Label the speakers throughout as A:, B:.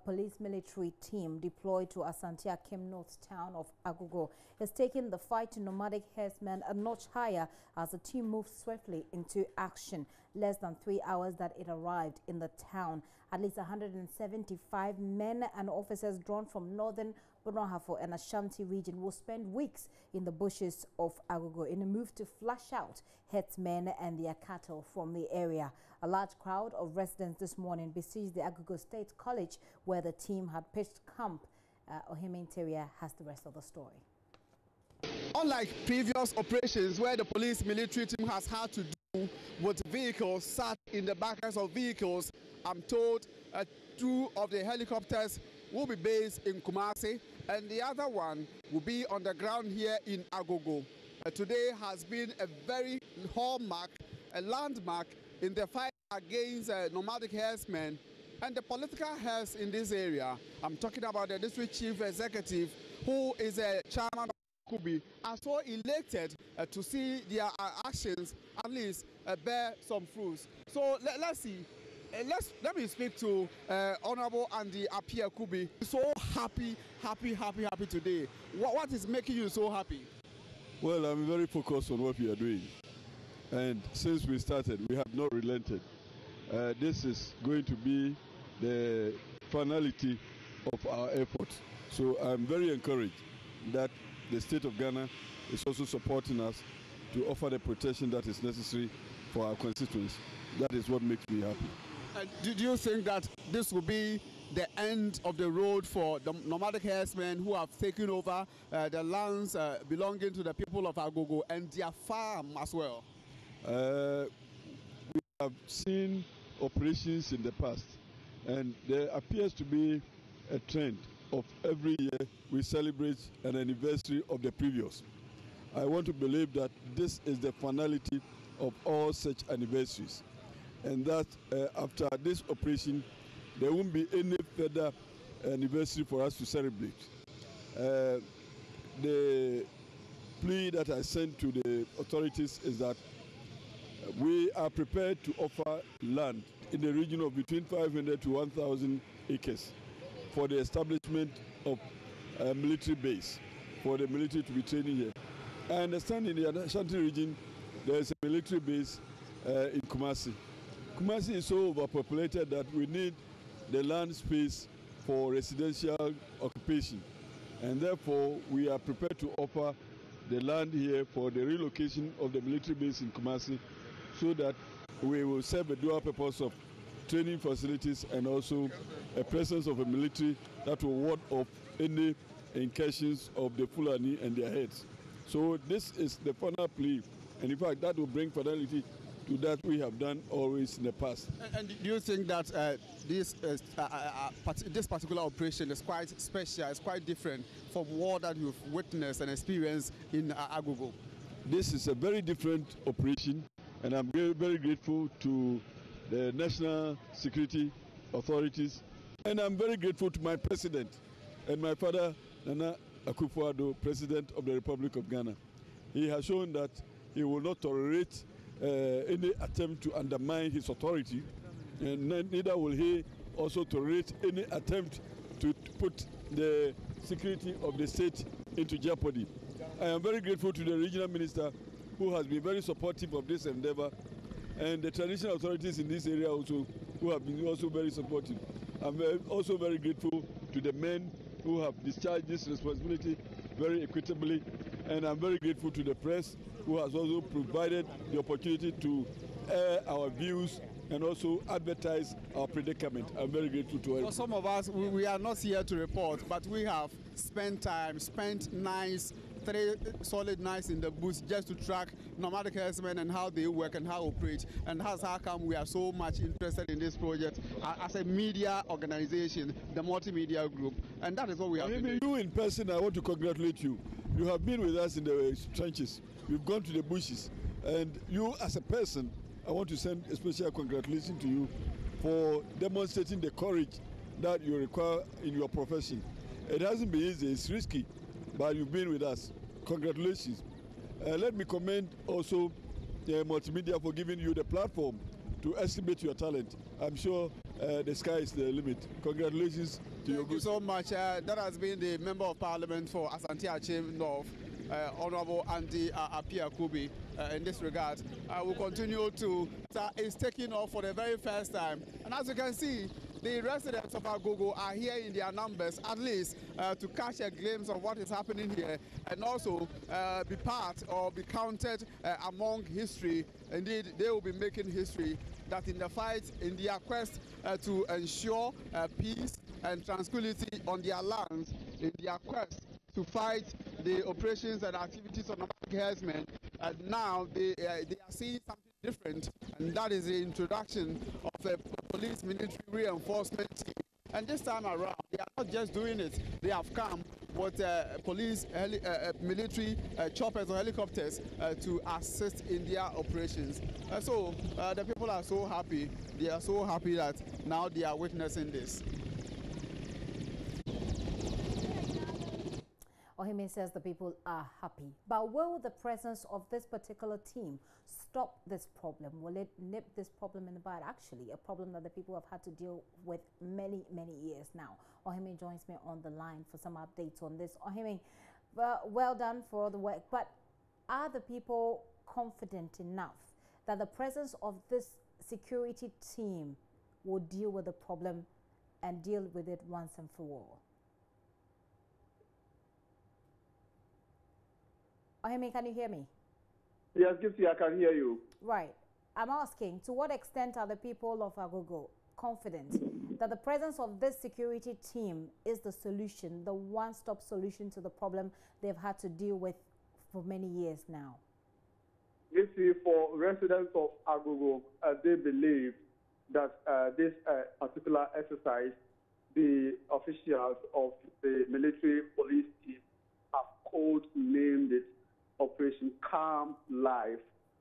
A: police military team deployed to Asante Akim North town of Agogo is taking the fight to nomadic herdsmen a notch higher as the team moves swiftly into action. Less than 3 hours that it arrived in the town, at least 175 men and officers drawn from northern Bonohafo and Ashanti region will spend weeks in the bushes of Agogo in a move to flush out herdsmen and their cattle from the area. A large crowd of residents this morning besieged the Agogo State College where the team had pitched camp. Ohime Interior has the rest of the story.
B: Unlike previous operations where the police military team has had to do with vehicles sat in the backers of vehicles, I'm told 2 of the helicopters will be based in Kumasi and the other one will be on the ground here in Agogo. Today has been a very hallmark, a landmark in the fight against nomadic herdsmen and the political herds in this area. I'm talking about the district chief executive, who is a chairman of Kubi, and so elected to see their actions at least bear some fruits. So let's see. Let me speak to Honorable Andy Apia Kubi. So happy today. What is making you so happy?
C: Well, I'm very focused on what we are doing. And since we started, we have not relented. This is going to be the finality of our efforts. So I'm very encouraged that the state of Ghana is also supporting us to offer the protection that is necessary for our constituents. That is what makes me happy.
B: Do you think that this will be the end of the road for the nomadic herdsmen who have taken over the lands belonging to the people of Agogo and their farm as well?
C: We have seen operations in the past, and there appears to be a trend of every year we celebrate an anniversary of the previous. I want to believe that this is the finality of all such anniversaries, and that after this operation there won't be any further anniversary for us to celebrate. The plea that I sent to the authorities is that we are prepared to offer land in the region of between 500 to 1,000 acres for the establishment of a military base, for the military to be training here. I understand in the Ashanti region there is a military base in Kumasi. Kumasi is so overpopulated that we need the land space for residential occupation, and therefore we are prepared to offer the land here for the relocation of the military base in Kumasi, so that we will serve a dual purpose of training facilities and also a presence of a military that will ward off any incursions of the Fulani and their heads. So this is the final plea, and in fact that will bring finality to that we have done always in the past.
B: And do you think that this particular operation is quite special, it's quite different from what that you've witnessed and experienced in Agogo?
C: This is a very different operation, and I'm very, very grateful to the national security authorities, and I'm very grateful to my president and my father, Nana Akufo-Addo, President of the Republic of Ghana. He has shown that he will not tolerate any attempt to undermine his authority, and neither will he also tolerate any attempt to put the security of the state into jeopardy. I am very grateful to the regional minister who has been very supportive of this endeavor, and the traditional authorities in this area also who have been also very supportive. I'm also very grateful to the men who have discharged this responsibility very equitably, and I'm very grateful to the press who has also provided the opportunity to air our views and also advertise our predicament. I'm very grateful to everyone.
B: For some of us, we are not here to report, but we have spent nights, 3 solid nights in the bush just to track nomadic herdsmen and how they work and how they operate. And that's how come we are so much interested in this project as a media organization, the multimedia group. And that is what we have.
C: You in person, I want to congratulate you. You have been with us in the trenches. You've gone to the bushes. And you as a person, I want to send a special congratulations to you for demonstrating the courage that you require in your profession. It hasn't been easy, it's risky, but you've been with us. Congratulations. Let me commend also the multimedia for giving you the platform to estimate your talent. I'm sure the sky is the limit. Congratulations to you.
B: Thank you so much. That has been the Member of Parliament for Asante Akim North, Honorable Andy Apiakubi. In this regard, we'll continue to. It's taking off for the very first time, and as you can see, the residents of Agogo are here in their numbers, at least to catch a glimpse of what is happening here, and also be part or be counted among history. Indeed, they will be making history that in the fight, in their quest to ensure peace and tranquility on their lands, in their quest to fight the operations and activities of the herdsmen, and now they are seeing something different, and that is the introduction of a police military reinforcement team. And this time around, they are not just doing it, they have come with police military choppers or helicopters to assist in their operations. So the people are so happy. They are so happy that now they are witnessing this.
A: Ohime says the people are happy. But will the presence of this particular team stop this problem? Will it nip this problem in the bud? Actually, a problem that the people have had to deal with many, many years now. Ohime joins me on the line for some updates on this. Ohime, well done for all the work. But are the people confident enough that the presence of this security team will deal with the problem and deal with it once and for all? Ohime, can you hear me?
D: Yes, Gipsy, I can hear you.
A: Right. I'm asking, to what extent are the people of Agogo confident that the presence of this security team is the solution, the one-stop solution to the problem they've had to deal with for many years now?
D: Gipsy, for residents of Agogo, they believe that this particular exercise, the officials of the military police team have code-named it Operation Calm Life.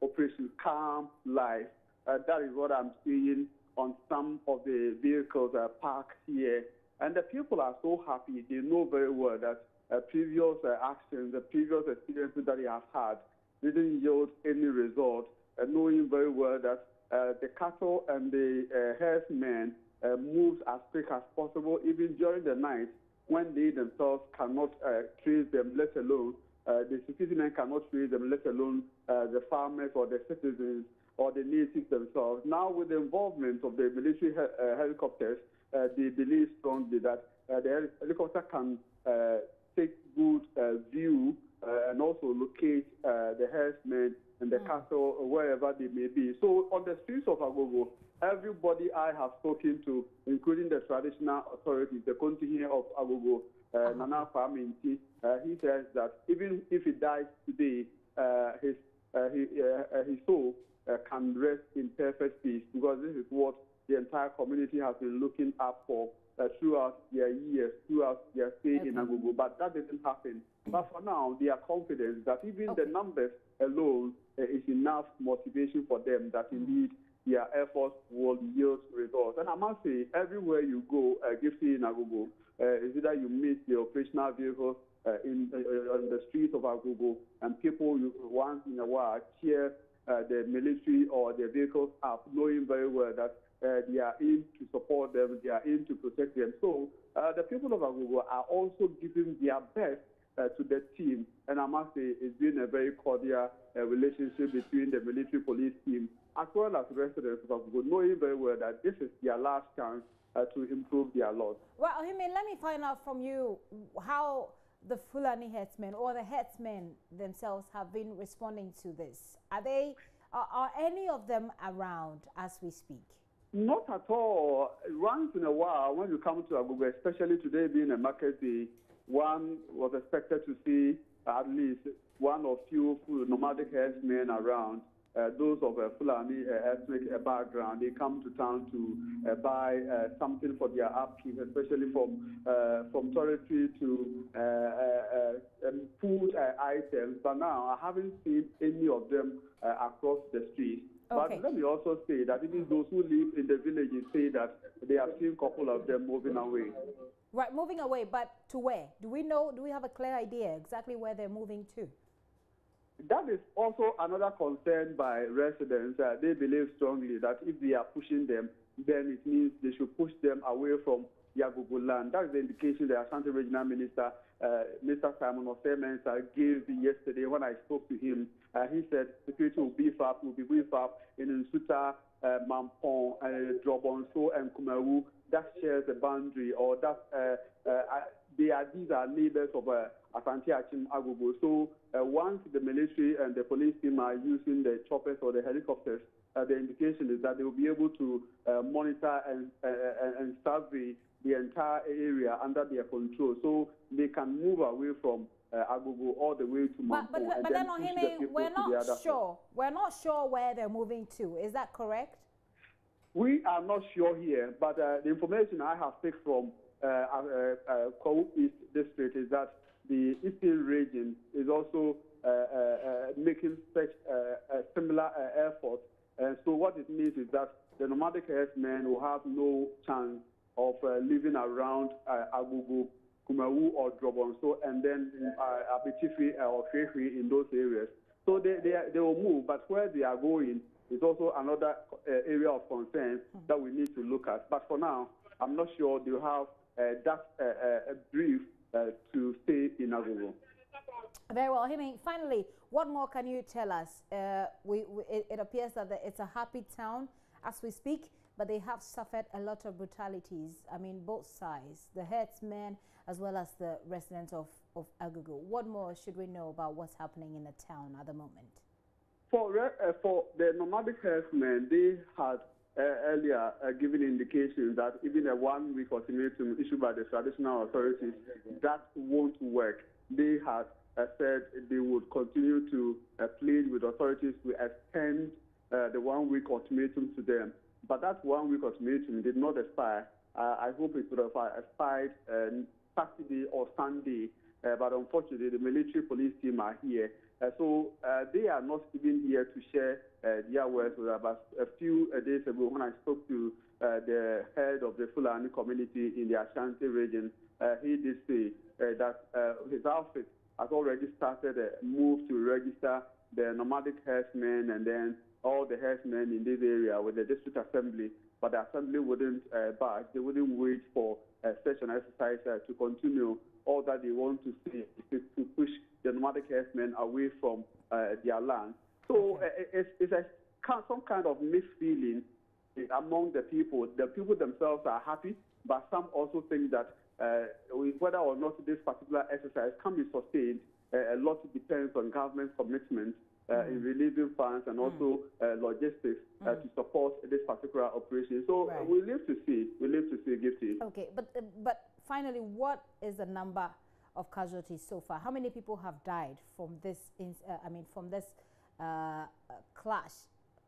D: Operation Calm Life. That is what I'm seeing on some of the vehicles parked here. And the people are so happy. They know very well that previous actions, the previous experiences that they have had didn't yield any result, knowing very well that the cattle and the herdsmen moves as quick as possible, even during the night when they themselves cannot trace them, let alone the citizen cannot trace them, let alone the farmers or the citizens or the natives themselves. Now, with the involvement of the military helicopters, they believe strongly that the helicopter can take good view and also locate the herdsmen and the cattle wherever they may be. So, on the streets of Agogo, everybody I have spoken to, including the traditional authorities, the continue of Agogo, Nana Faminti, he says that even if he dies today, his soul can rest in perfect peace, because this is what the entire community has been looking up for throughout their years, throughout their stay in Agogo. But that didn't happen. But for now, they are confident that even the numbers alone is enough motivation for them that indeed their efforts will yield results. And I must say, everywhere you go, Gifty in Agogo, is either you meet the operational vehicles on the streets of Agogo, and people once in a while cheer the military or the vehicles up, knowing very well that they are in to support them, they are in to protect them. So the people of Agogo are also giving their best to the team, and I must say it's been a very cordial relationship between the military police team as well as residents of Agogo, knowing very well that this is their last chance to improve their lot.
A: Well, Ohime, let me find out from you how the Fulani herdsmen or the herdsmen themselves have been responding to this. Are any of them around as we speak?
D: Not at all. Once in a while, when you come to Agogo, especially today being a market day, one was expected to see at least one or few nomadic herdsmen around. Those of a Fulani ethnic background, they come to town to buy something for their upkeep, especially from toiletry to food items. But now I haven't seen any of them across the street. Okay. But let me also say that even those who live in the villages say that they have seen a couple of them moving away.
A: Right, moving away, but to where? Do we know? Do we have a clear idea exactly where they're moving to?
D: That is also another concern by residents. They believe strongly that if they are pushing them, then it means they should push them away from the Agogo land. That is the indication the Asante Regional Minister, Mr. Simon Osemensa, gave yesterday when I spoke to him. He said security will be beefed up in Nsuta, Mampong, Drobonso, and Kumawu. That shares a boundary, or that these are neighbors of Asante Akim Agogo. So once the military and the police team are using the choppers or the helicopters, the indication is that they will be able to monitor and survey the entire area under their control, so they can move away from Agogo all the way to Mampong.
A: But then, Ohime, we're not sure. We're not sure where they're moving to. Is that correct?
D: We are not sure here, but the information I have picked from Kwawu East District is that the Eastern region is also making such similar efforts. So what it means is that the nomadic herdsmen will have no chance of living around Agogo, Kumawu, or Drobonso, and then Abitifi or Fefi in those areas. So they will move, but where they are going is also another area of concern that we need to look at. But for now, I'm not sure they'll have that brief to stay in Agogo.
A: Very well. Finally, what more can you tell us? It appears that it's a happy town as we speak, but they have suffered a lot of brutalities. I mean, both sides, the herdsmen as well as the residents of Agogo. What more should we know about what's happening in the town at the moment?
D: For the nomadic herdsmen, they had earlier given indications that even a one-week ultimatum issued by the traditional authorities, that won't work. They had said they would continue to plead with authorities to extend the one-week ultimatum to them. But that one-week ultimatum did not expire. I hope it would have expired Saturday or Sunday, but unfortunately the military police team are here. So they are not even here to share their words with us. But a few days ago when I spoke to the head of the Fulani community in the Ashanti region, he did say that his outfit has already started a move to register the nomadic herdsmen and then all the herdsmen in this area with the district assembly, but the assembly wouldn't budge. They wouldn't wait for such an exercise to continue. All that they want to see is to push the nomadic herdsmen away from their land. So it's some kind of mixed feeling among the people. The people themselves are happy, but some also think that whether or not this particular exercise can be sustained, a lot depends on government commitment in releasing funds and also logistics to support this particular operation. So we live to see. We live to see, Gifty.
A: Okay, but finally, what is the number of casualties so far? How many people have died from this? Clash,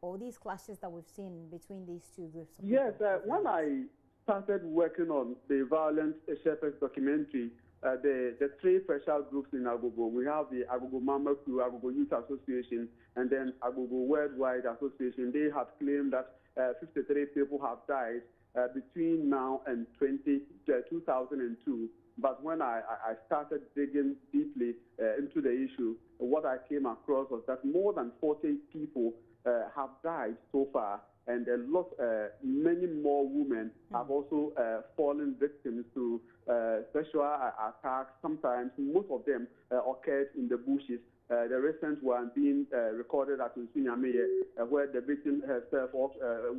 A: or these clashes that we've seen between these two groups?
D: Yes, when I started working on the Violent Shepherds documentary, the three special groups in Agogo, we have the Agogo Mama Crew, Agogo Youth Association, and then Agogo Worldwide Association. They have claimed that 53 people have died between now and 2002. But when I started digging deeply into the issue, what I came across was that more than 40 people have died so far, and many more women have also fallen victims to sexual attacks. Sometimes, most of them occurred in the bushes. The recent one being recorded at Nsunyameye, where the victim herself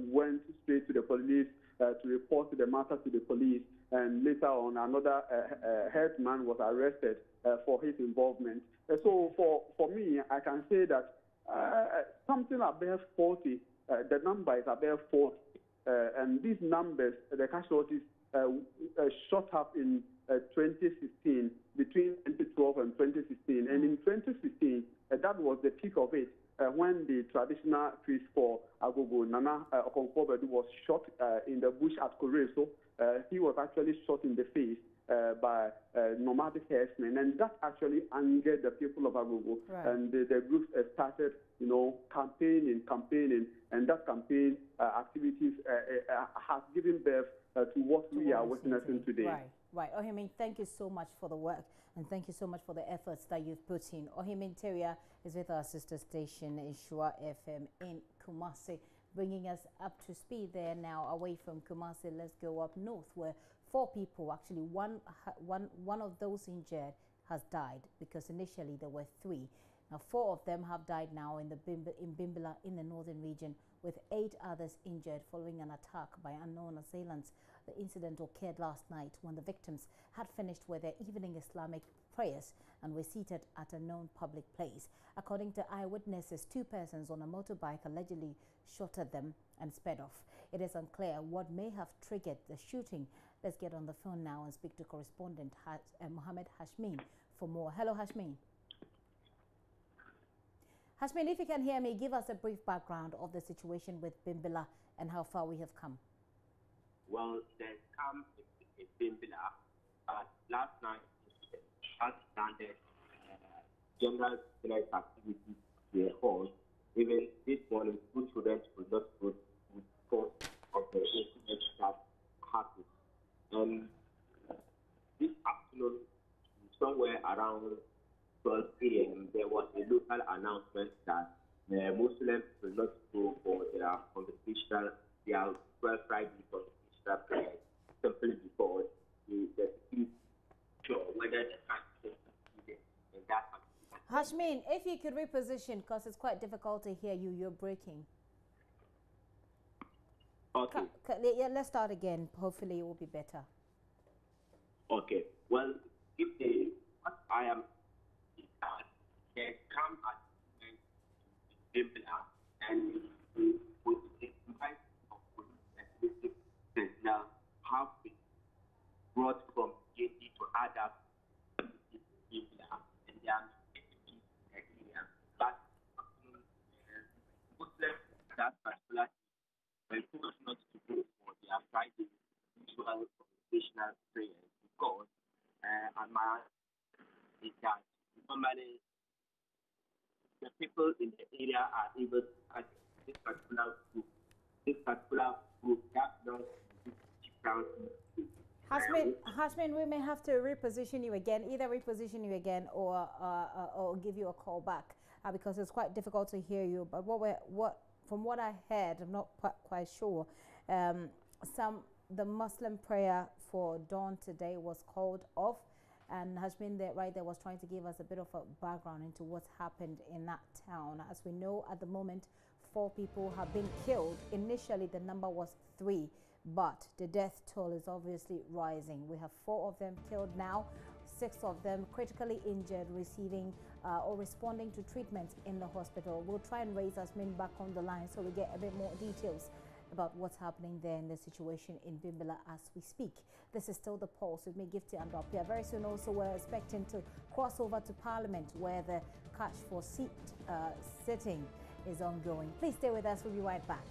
D: went straight to the police to report the matter to the police, and later on another herdsman was arrested for his involvement. So for me, I can say that something above 40, the number is above 40, and these numbers, the casualties, shot up in 2016, between 2012 and 2016. And in 2016, that was the peak of it, when the traditional priest for Agogo, Nana Okonkwo-Bedu, was shot in the bush at Koreso. He was actually shot in the face by nomadic herdsmen, and that actually angered the people of Agogo. Right. And the group started, campaigning, and that campaign activities has given birth to what we are witnessing today.
A: Right. Ohimin, thank you so much for the work and thank you so much for the efforts that you've put in. Ohimin Teria is with our sister station, Ishua FM in Kumasi, bringing us up to speed there now. Away from Kumasi, let's go up north where 4 people, actually one of those injured has died, because initially there were 3. Now 4 of them have died now in Bimbilla in the northern region, with 8 others injured following an attack by unknown assailants. The incident occurred last night when the victims had finished with their evening Islamic prayers and were seated at a known public place. According to eyewitnesses, 2 persons on a motorbike allegedly shot at them and sped off. It is unclear what may have triggered the shooting. Let's get on the phone now and speak to correspondent Mohammed Hashmin for more. Hello, Hashmin. Hashmin, if you can hear me, give us a brief background of the situation with Bimbilla and how far we have come.
E: Well, there's come in Bimbilla, but last night has landed general village activities were held. Even this morning, 2 children could not go because of the incident that happened. This afternoon, somewhere around 12 a.m., there was a local announcement that Muslims will not go for their congregational, their Friday congregational prayers, simply because the security sure whether the country in that country.
A: Hashmin, if you could reposition, because it's quite difficult to hear you, you're breaking.
E: Okay.
A: Yeah, let's start again. Hopefully it will be better.
E: Okay. Well, if they, what I am, they come at Bimbilla and with the advice of police personnel have been brought from JD to other Bimbilla, and they are in the area. But Muslims that particular were forced not to go for their Friday usual congregational prayers because and my is that normally the people in the area are able to ask this particular group that belongs to this county.
A: Hashmin, we may have to reposition you again, either reposition you again or give you a call back because it's quite difficult to hear you. But from what I heard, I'm not quite sure. The Muslim prayer for dawn today was called off. And Hashmin right there was trying to give us a bit of a background into what's happened in that town. As we know, at the moment, 4 people have been killed. Initially, the number was 3, but the death toll is obviously rising. We have 4 of them killed now, 6 of them critically injured, receiving or responding to treatment in the hospital. We'll try and raise Hashmin back on the line so we get a bit more details about what's happening there in the situation in Bimbilla as we speak. This is still The Pulse with me, Gifty and Dopia. Very soon also we're expecting to cross over to Parliament where the catch for seat sitting is ongoing. Please stay with us. We'll be right back.